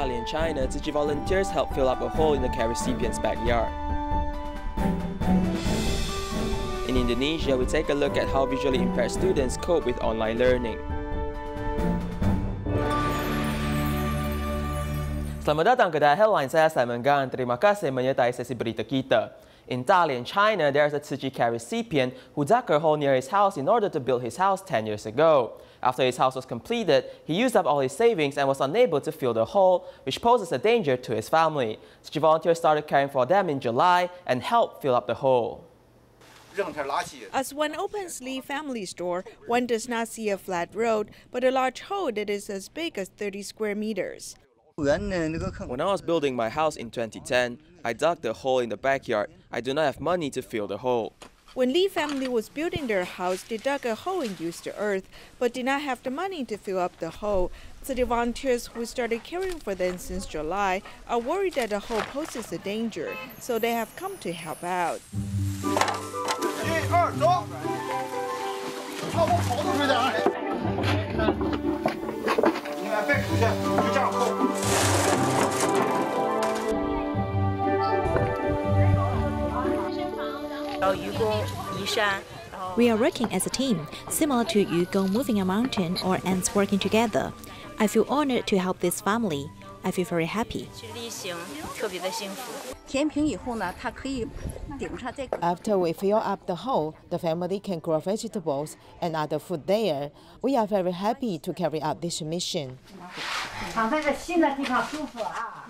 Dalian, China, Tzu Chi volunteers help fill up a hole in the care recipient's backyard. In Indonesia, we take a look at how visually impaired students cope with online learning. Selamat datang ke DaAi Headlines, saya Simon Gan. Terima kasih menyertai sesi berita kita. In Dalian, China, there's a Tzu Chi care recipient who dug a hole near his house in order to build his house 10 years ago. After his house was completed, he used up all his savings and was unable to fill the hole, which poses a danger to his family. Tzu Chi volunteers started caring for them in July and helped fill up the hole. As one opens Lee family's door, one does not see a flat road, but a large hole that is as big as 30 square meters. When I was building my house in 2010, I dug the hole in the backyard. I do not have money to fill the hole. When Lee family was building their house, they dug a hole and used the earth, but did not have the money to fill up the hole. So the volunteers who started caring for them since July are worried that the hole poses a danger, so they have come to help out. We are working as a team, similar to Yugong moving a mountain or ants working together. I feel honored to help this family. I feel very happy. After we fill up the hole, the family can grow vegetables and other food there. We are very happy to carry out this mission.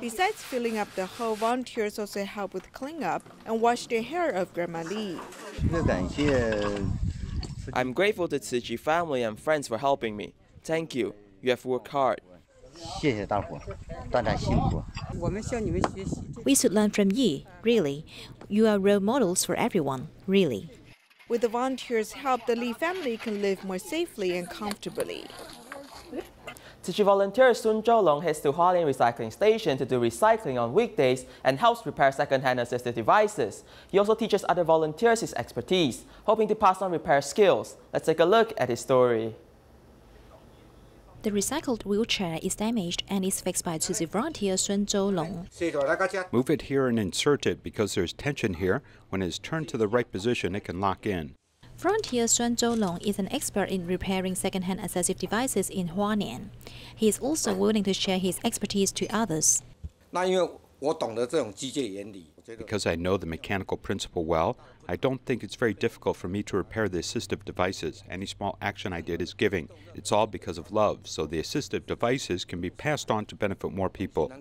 Besides filling up the hole, volunteers also help with cleanup and wash the hair of Grandma Lee. I'm grateful to Tzu Chi family and friends for helping me. Thank you. You have worked hard. We should learn from you, really. You are role models for everyone, really. With the volunteers' help, the Lee family can live more safely and comfortably. Tzu Chi volunteer Sun Zhoulong heads to Hualien Recycling Station to do recycling on weekdays and helps repair second-hand assistive devices. He also teaches other volunteers his expertise, hoping to pass on repair skills. Let's take a look at his story. The recycled wheelchair is damaged and is fixed by Tzu Chi volunteer Sun Zhoulong. Move it here and insert it because there's tension here. When it is turned to the right position, it can lock in. Volunteer Sun Zhoulong is an expert in repairing second-hand assistive devices in Hualien. He is also willing to share his expertise to others. Because I know the mechanical principle well, I don't think it's very difficult for me to repair the assistive devices. Any small action I did is giving. It's all because of love, so the assistive devices can be passed on to benefit more people.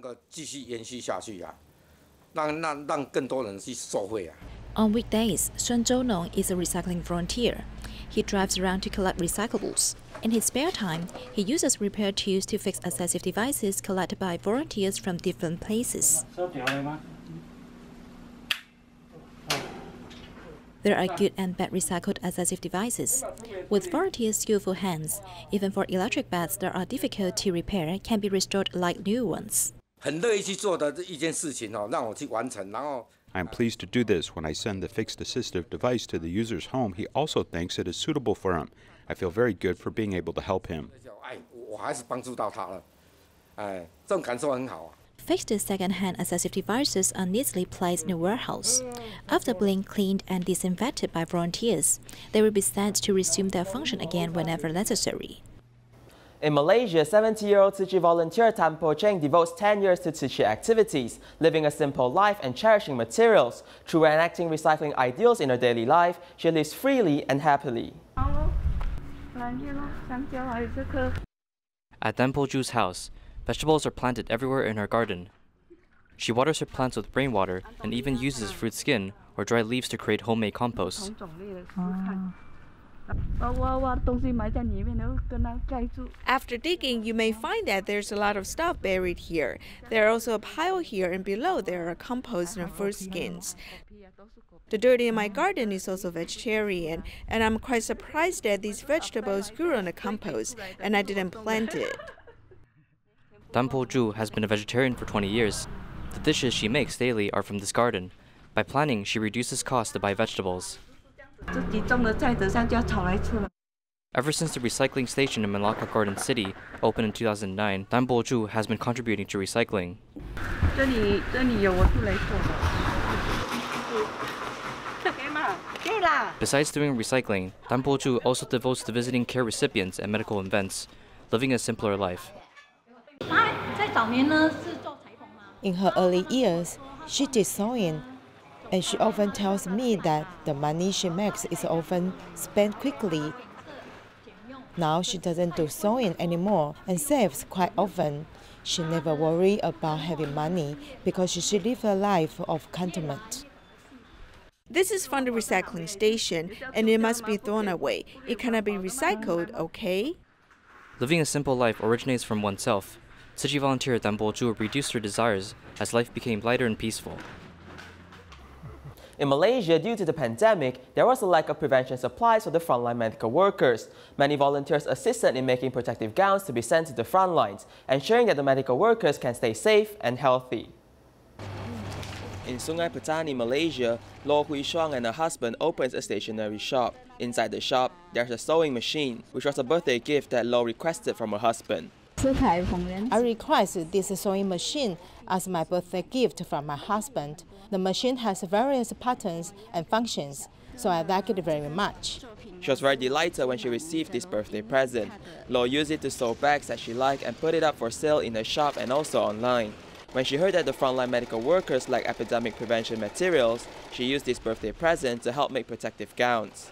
On weekdays, Sun Zhoulong is a recycling volunteer. He drives around to collect recyclables. In his spare time, he uses repair tools to fix assistive devices collected by volunteers from different places. There are good and bad recycled assistive devices. With volunteers' skillful hands, even for electric beds that are difficult to repair can be restored like new ones. I am pleased to do this. When I send the fixed assistive device to the user's home, he also thinks it is suitable for him. I feel very good for being able to help him. Fixed second-hand assistive devices are neatly placed in a warehouse. After being cleaned and disinfected by volunteers, they will be sent to resume their function again whenever necessary. In Malaysia, 70-year-old Tzu Chi volunteer Tan Po Cheng devotes 10 years to Tzu Chi activities, living a simple life and cherishing materials. Through enacting recycling ideals in her daily life, she lives freely and happily. At Tan Po Chu's house, vegetables are planted everywhere in her garden. She waters her plants with rainwater and even uses fruit skin or dry leaves to create homemade compost. After digging, you may find that there's a lot of stuff buried here. There are also a pile here, and below there are compost and fruit skins. The dirt in my garden is also vegetarian, and I'm quite surprised that these vegetables grew on the compost, and I didn't plant it. Tan Po Chu has been a vegetarian for 20 years. The dishes she makes daily are from this garden. By planning, she reduces costs to buy vegetables. Ever since the recycling station in Malacca Garden City opened in 2009, Dan Bo-ju has been contributing to recycling. Besides doing recycling, Dan Bo-ju also devotes to visiting care recipients at medical events, living a simpler life. In her early years, she did sewing, and she often tells me that the money she makes is often spent quickly. Now she doesn't do sewing anymore and saves quite often. She never worries about having money because she lives a life of contentment. This is from the recycling station, and it must be thrown away. It cannot be recycled, okay? Living a simple life originates from oneself. Tzu Chi volunteer Dan Bo-ju reduced her desires as life became lighter and peaceful. In Malaysia, due to the pandemic, there was a lack of prevention supplies for the frontline medical workers. Many volunteers assisted in making protective gowns to be sent to the front lines, ensuring that the medical workers can stay safe and healthy. In Sungai Petani, Malaysia, Lo Hui Shuang and her husband opens a stationery shop. Inside the shop, there's a sewing machine, which was a birthday gift that Lo requested from her husband. I requested this sewing machine as my birthday gift from my husband. The machine has various patterns and functions, so I like it very much. She was very delighted when she received this birthday present. Lo used it to sew bags that she liked and put it up for sale in her shop and also online. When she heard that the frontline medical workers lack epidemic prevention materials, she used this birthday present to help make protective gowns.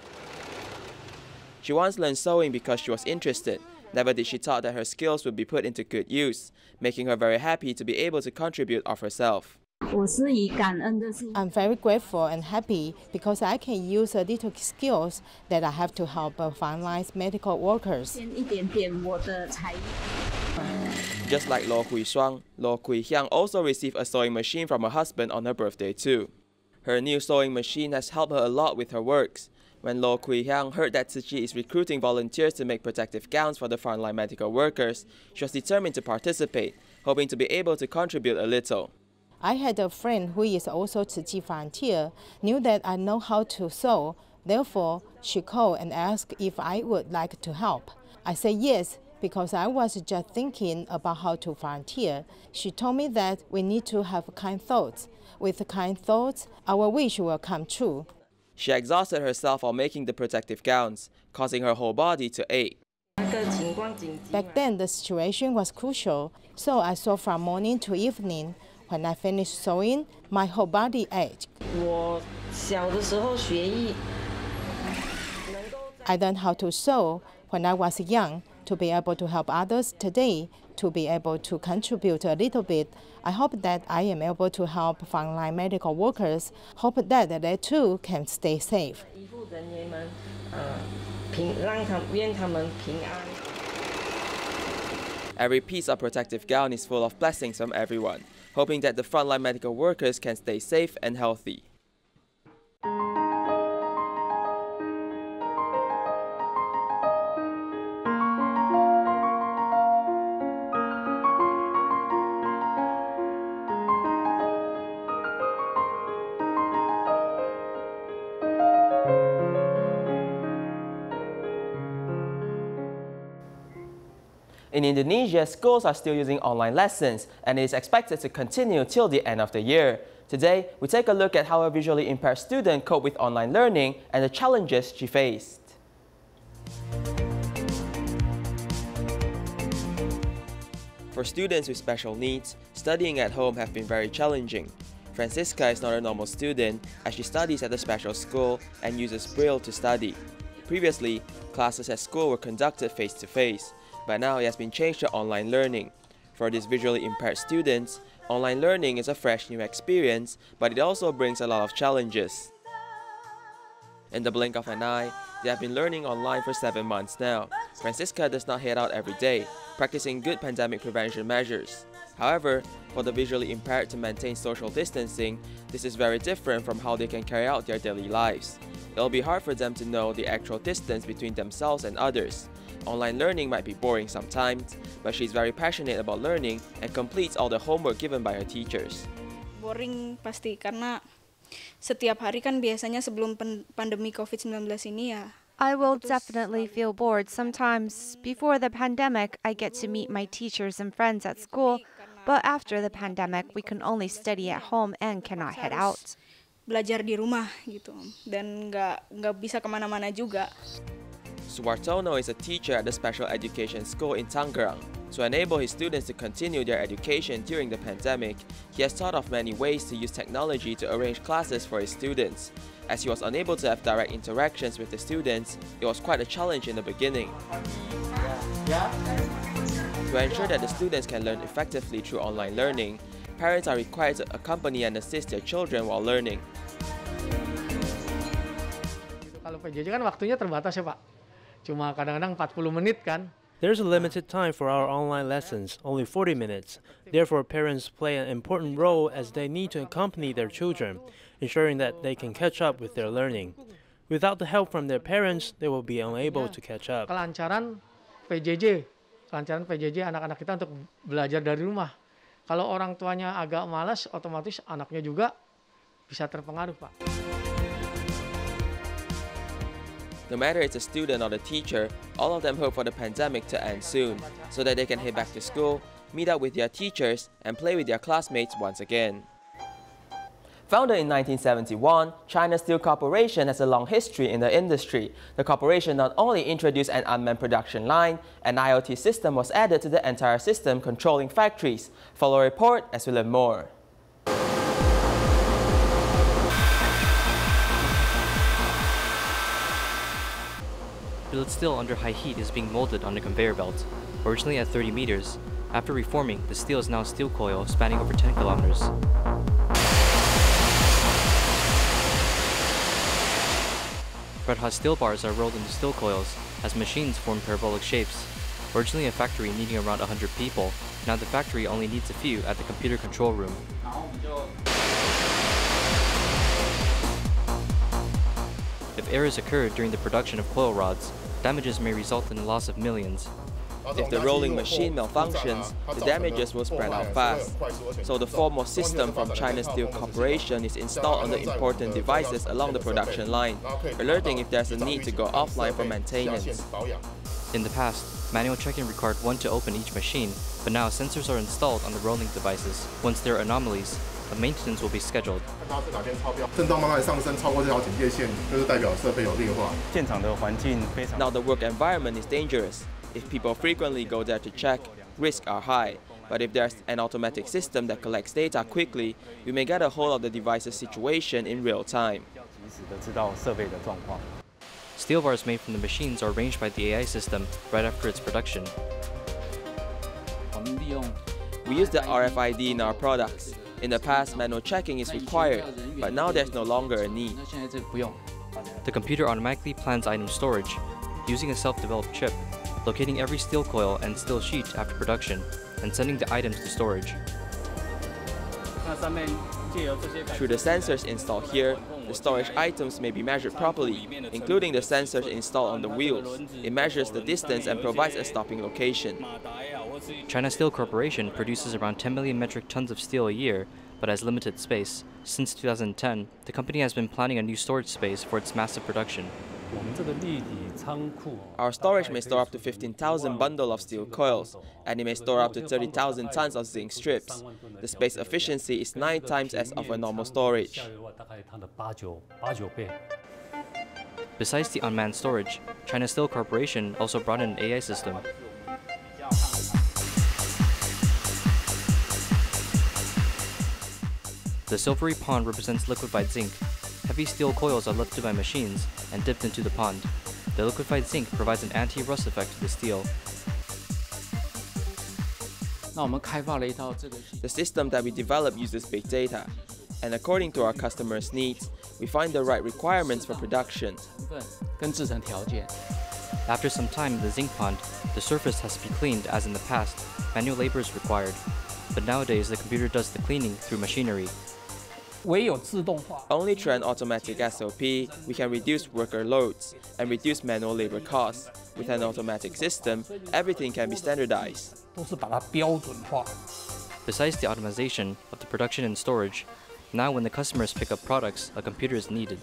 She once learned sewing because she was interested. Never did she thought that her skills would be put into good use, making her very happy to be able to contribute of herself. I'm very grateful and happy because I can use the little skills that I have to help frontline medical workers. Just like Lo Hui Shuang, Lo Kui Hyang also received a sewing machine from her husband on her birthday too. Her new sewing machine has helped her a lot with her works. When Lo Kui Hyang heard that Tzu Chi is recruiting volunteers to make protective gowns for the frontline medical workers, she was determined to participate, hoping to be able to contribute a little. I had a friend who is also Tzu Chi volunteer, knew that I know how to sew. Therefore, she called and asked if I would like to help. I said yes, because I was just thinking about how to volunteer. She told me that we need to have kind thoughts. With kind thoughts, our wish will come true. She exhausted herself while making the protective gowns, causing her whole body to ache. Back then, the situation was crucial, so I sewed from morning to evening. When I finished sewing, my whole body ached. I learned how to sew when I was young to be able to help others today, to be able to contribute a little bit. I hope that I am able to help frontline medical workers, hope that they too can stay safe. Every piece of protective gown is full of blessings from everyone, hoping that the frontline medical workers can stay safe and healthy. In Indonesia, schools are still using online lessons, and it is expected to continue till the end of the year. Today, we take a look at how a visually impaired student coped with online learning and the challenges she faced. For students with special needs, studying at home have been very challenging. Francisca is not a normal student as she studies at a special school and uses Braille to study. Previously, classes at school were conducted face-to-face, but now it has been changed to online learning. For these visually impaired students, online learning is a fresh new experience, but it also brings a lot of challenges. In the blink of an eye, they have been learning online for 7 months now. Francisca does not head out every day, practicing good pandemic prevention measures. However, for the visually impaired to maintain social distancing, this is very different from how they can carry out their daily lives. It will be hard for them to know the actual distance between themselves and others. Online learning might be boring sometimes, but she's very passionate about learning and completes all the homework given by her teachers. Boring pasti karena setiap hari kan biasanya sebelum pandemi COVID-19 ini ya I will definitely feel bored. Sometimes before the pandemic, I get to meet my teachers and friends at school, but after the pandemic, we can only study at home and cannot head out. Belajar di rumah gitu, dan nggak bisa kemana-mana juga. Suwartono is a teacher at the special education school in Tangerang. To enable his students to continue their education during the pandemic, he has thought of many ways to use technology to arrange classes for his students. As he was unable to have direct interactions with the students, it was quite a challenge in the beginning. To ensure that the students can learn effectively through online learning, parents are required to accompany and assist their children while learning. Kalau PJJ kan waktunya terbatas ya Pak. Cuma kadang-kadang 40 menit kan. There's a limited time for our online lessons, only 40 minutes. Therefore, parents play an important role as they need to accompany their children, ensuring that they can catch up with their learning. Without the help from their parents, they will be unable to catch up. Kelancaran PJJ anak-anak kita untuk belajar dari rumah. Kalau orang tuanya agak malas, otomatis anaknya juga bisa terpengaruh, Pak. No matter it's a student or the teacher, all of them hope for the pandemic to end soon, so that they can head back to school, meet up with their teachers, and play with their classmates once again. Founded in 1971, China Steel Corporation has a long history in the industry. The corporation not only introduced an unmanned production line, an IoT system was added to the entire system controlling factories. Follow a report as we learn more. Billet steel under high heat is being molded on a conveyor belt. Originally at 30 meters, after reforming, the steel is now a steel coil spanning over 10 kilometers. Red-hot steel bars are rolled into steel coils as machines form parabolic shapes. Originally a factory needing around 100 people, now the factory only needs a few at the computer control room. If errors occur during the production of coil rods, damages may result in the loss of millions. If the rolling machine malfunctions, the damages will spread out fast. So the foremost system from China Steel Corporation is installed on the important devices along the production line, alerting if there's a need to go offline for maintenance. In the past, manual checking required one to open each machine, but now sensors are installed on the rolling devices. Once there are anomalies, a maintenance will be scheduled. Now the work environment is dangerous. If people frequently go there to check, risks are high. But if there's an automatic system that collects data quickly, we may get a hold of the device's situation in real time. Steel bars made from the machines are arranged by the AI system right after its production. We use the RFID in our products. In the past, manual checking is required, but now there's no longer a need. The computer automatically plans item storage, using a self-developed chip, locating every steel coil and steel sheet after production, and sending the items to storage. Through the sensors installed here, the storage items may be measured properly, including the sensors installed on the wheels. It measures the distance and provides a stopping location. China Steel Corporation produces around 10 million metric tons of steel a year, but has limited space. Since 2010, the company has been planning a new storage space for its massive production. Our storage may store up to 15,000 bundles of steel coils, and it may store up to 30,000 tons of zinc strips. The space efficiency is 9 times as of a normal storage. Besides the unmanned storage, China Steel Corporation also brought in an AI system. The silvery pond represents liquefied zinc. Heavy steel coils are lifted by machines and dipped into the pond. The liquefied zinc provides an anti-rust effect to the steel. The system that we developed uses big data, and according to our customers' needs, we find the right requirements for production. After some time in the zinc pond, the surface has to be cleaned as in the past. Manual labor is required. But nowadays, the computer does the cleaning through machinery. Only through an automatic SOP, we can reduce worker loads and reduce manual labor costs. With an automatic system, everything can be standardized. Besides the automation of the production and storage, now when the customers pick up products, a computer is needed.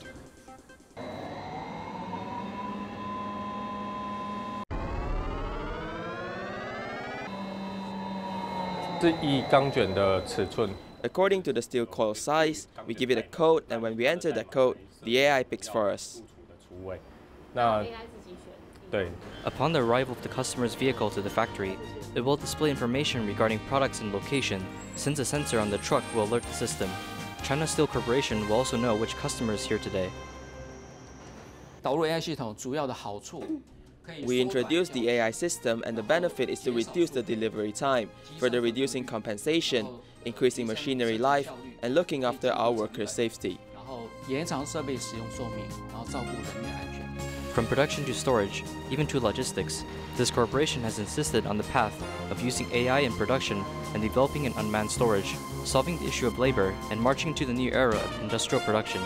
是依钢卷的尺寸。 According to the steel coil size, we give it a code, and when we enter that code, the AI picks for us. Upon the arrival of the customer's vehicle to the factory, it will display information regarding products and location, since a sensor on the truck will alert the system. China Steel Corporation will also know which customer is here today. We introduced the AI system, and the benefit is to reduce the delivery time, further reducing compensation, increasing machinery life, and looking after our workers' safety. From production to storage, even to logistics, this corporation has insisted on the path of using AI in production and developing an unmanned storage, solving the issue of labor, and marching to the new era of industrial production.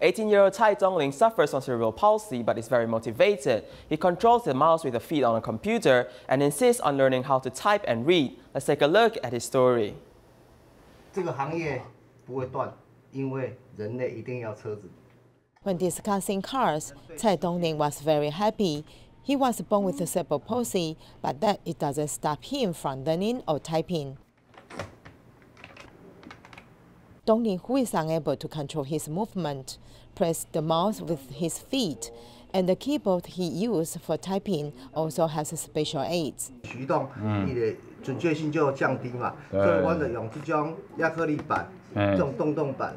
18-year-old Tsai Dongling suffers from cerebral palsy but is very motivated. He controls the mouse with a feet on a computer and insists on learning how to type and read. Let's take a look at his story. 这个行业不会断，因为人类一定要车子。 When discussing cars, Tsai Dongling was very happy. He was born with a cerebral palsy, but that it doesn't stop him from learning or typing. Dongling, who is unable to control his movement, pressed the mouse with his feet, and the keyboard he used for typing also has special aids. 驱动你的准确性就降低嘛，所以我就用这种亚克力板，这种洞板。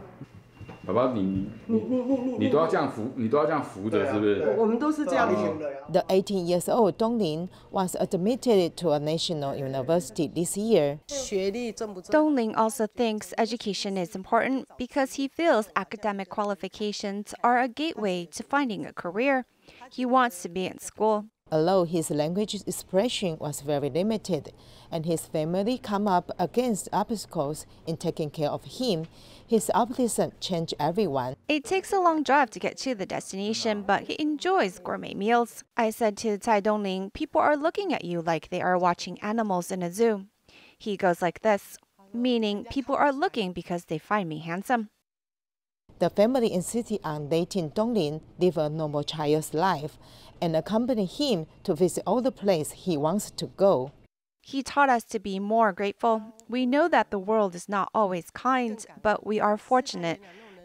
宝宝，你都要这样扶，你都要这样扶着，是不是？我们都是这样的。The 18 years old Dongling was admitted to a national university this year. Dongling also thinks education is important because he feels academic qualifications are a gateway to finding a career. He wants to be in school. Although his language expression was very limited, and his family come up against obstacles in taking care of him, his optimism changed everyone. It takes a long drive to get to the destination, but he enjoys gourmet meals. I said to Tsai Dongling, people are looking at you like they are watching animals in a zoo. He goes like this, meaning people are looking because they find me handsome. The family insisted on letting Dongling live a normal child's life and accompany him to visit all the places he wants to go. He taught us to be more grateful. We know that the world is not always kind, but we are fortunate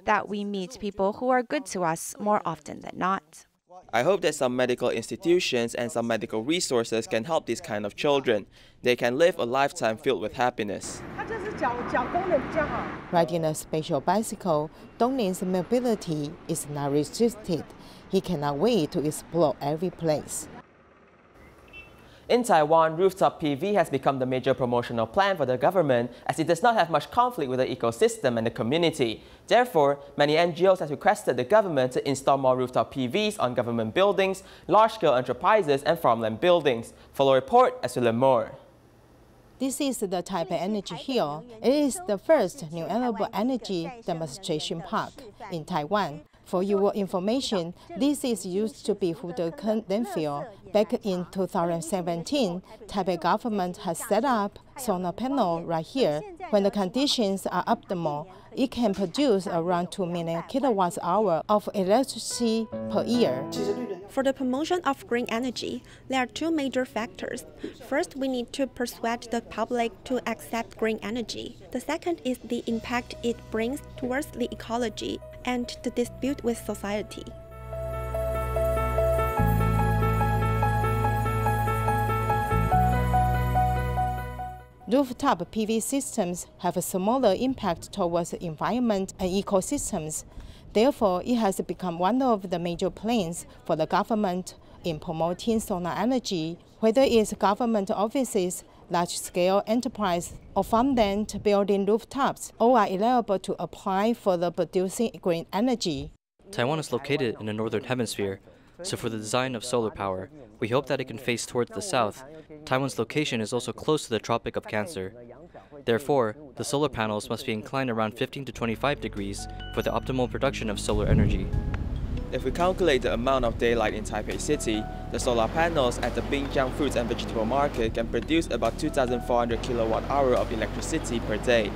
that we meet people who are good to us more often than not. I hope that some medical institutions and some medical resources can help these kind of children. They can live a lifetime filled with happiness. Riding a special bicycle, Dongling's mobility is not restricted. He cannot wait to explore every place. In Taiwan, rooftop PV has become the major promotional plan for the government as it does not have much conflict with the ecosystem and the community. Therefore, many NGOs have requested the government to install more rooftop PVs on government buildings, large-scale enterprises, and farmland buildings. Follow a report as we learn more. This is the Taipei Energy Hill. It is the first new renewable energy demonstration park in Taiwan. For your information, this is used to be Hualien landfill. Back in 2017, Taipei government has set up solar panel right here. When the conditions are optimal, it can produce around 2 million kilowatts-hour of electricity per year. For the promotion of green energy, there are two major factors. First, we need to persuade the public to accept green energy. The second is the impact it brings towards the ecology and the dispute with society. Rooftop PV systems have a smaller impact towards the environment and ecosystems. Therefore, it has become one of the major plans for the government in promoting solar energy, whether it's government offices, large-scale enterprise, or farmland building rooftops. All are eligible to apply for the producing green energy. Taiwan is located in the northern hemisphere, so for the design of solar power, we hope that it can face towards the south. Taiwan's location is also close to the Tropic of Cancer. Therefore, the solar panels must be inclined around 15 to 25 degrees for the optimal production of solar energy. If we calculate the amount of daylight in Taipei City, the solar panels at the Binjiang Fruits and Vegetable Market can produce about 2,400 kilowatt-hour of electricity per day.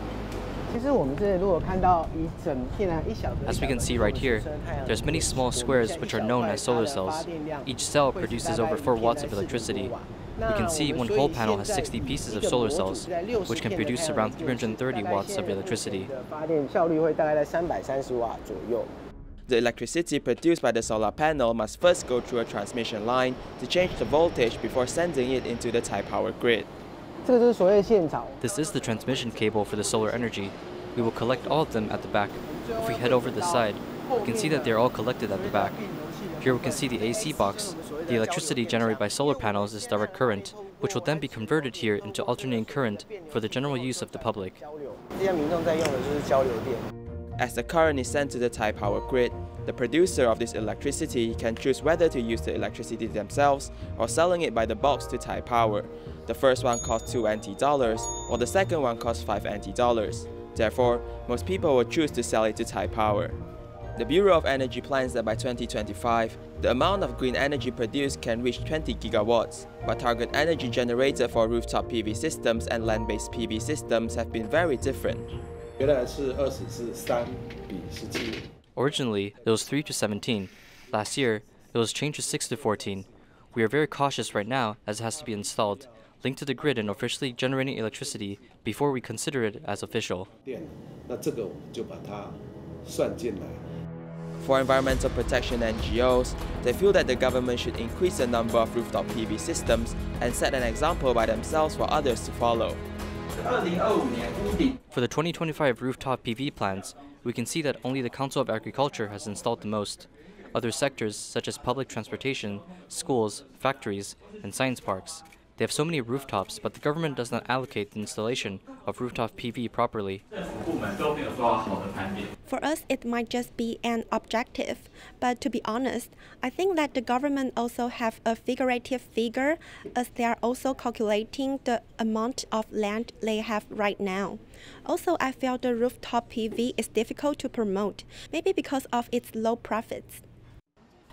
As we can see right here, there's many small squares which are known as solar cells. Each cell produces over 4 watts of electricity. We can see one whole panel has 60 pieces of solar cells, which can produce around 330 watts of electricity. The electricity produced by the solar panel must first go through a transmission line to change the voltage before sending it into the Thai power grid. This is the transmission cable for the solar energy. We will collect all of them at the back. If we head over the side, we can see that they are all collected at the back. Here we can see the AC box. The electricity generated by solar panels is direct current, which will then be converted here into alternating current for the general use of the public. As the current is sent to the Thai power grid, the producer of this electricity can choose whether to use the electricity themselves or selling it by the box to Thai Power. The first one costs 2 NT dollars, while the second one costs 5 NT dollars. Therefore, most people will choose to sell it to Thai Power. The Bureau of Energy plans that by 2025, the amount of green energy produced can reach 20 gigawatts, but target energy generated for rooftop PV systems and land-based PV systems have been very different. Originally, it was 3 to 17. Last year, it was changed to 6 to 14. We are very cautious right now as it has to be installed, linked to the grid and officially generating electricity before we consider it as official. For environmental protection NGOs, they feel that the government should increase the number of rooftop PV systems and set an example by themselves for others to follow. For the 2025 rooftop PV plans, we can see that only the Council of Agriculture has installed the most. Other sectors, such as public transportation, schools, factories, and science parks, they have so many rooftops, but the government does not allocate the installation of rooftop PV properly. For us, it might just be an objective, but to be honest, I think that the government also have a figurative figure as they are also calculating the amount of land they have right now. Also, I feel the rooftop PV is difficult to promote, maybe because of its low profits.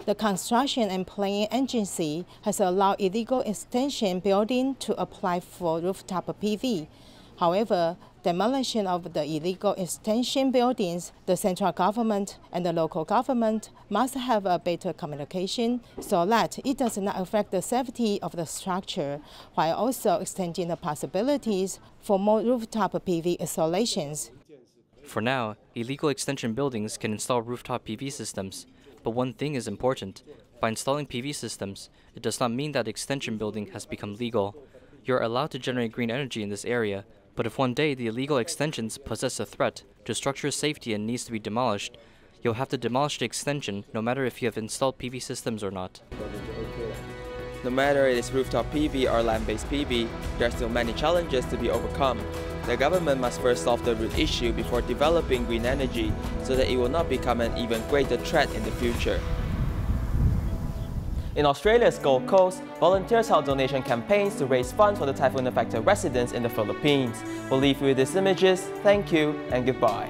The Construction and Planning Agency has allowed illegal extension building to apply for rooftop PV. However, demolition of the illegal extension buildings, the central government and the local government must have a better communication so that it does not affect the safety of the structure, while also extending the possibilities for more rooftop PV installations. For now, illegal extension buildings can install rooftop PV systems. But one thing is important. By installing PV systems, it does not mean that extension building has become legal. You are allowed to generate green energy in this area, but if one day the illegal extensions possess a threat to structure safety and needs to be demolished, you'll have to demolish the extension no matter if you have installed PV systems or not. No matter it is rooftop PV or land-based PV, there are still many challenges to be overcome. The government must first solve the root issue before developing green energy so that it will not become an even greater threat in the future. In Australia's Gold Coast, volunteers held donation campaigns to raise funds for the typhoon-affected residents in the Philippines. We'll leave you with these images. Thank you and goodbye.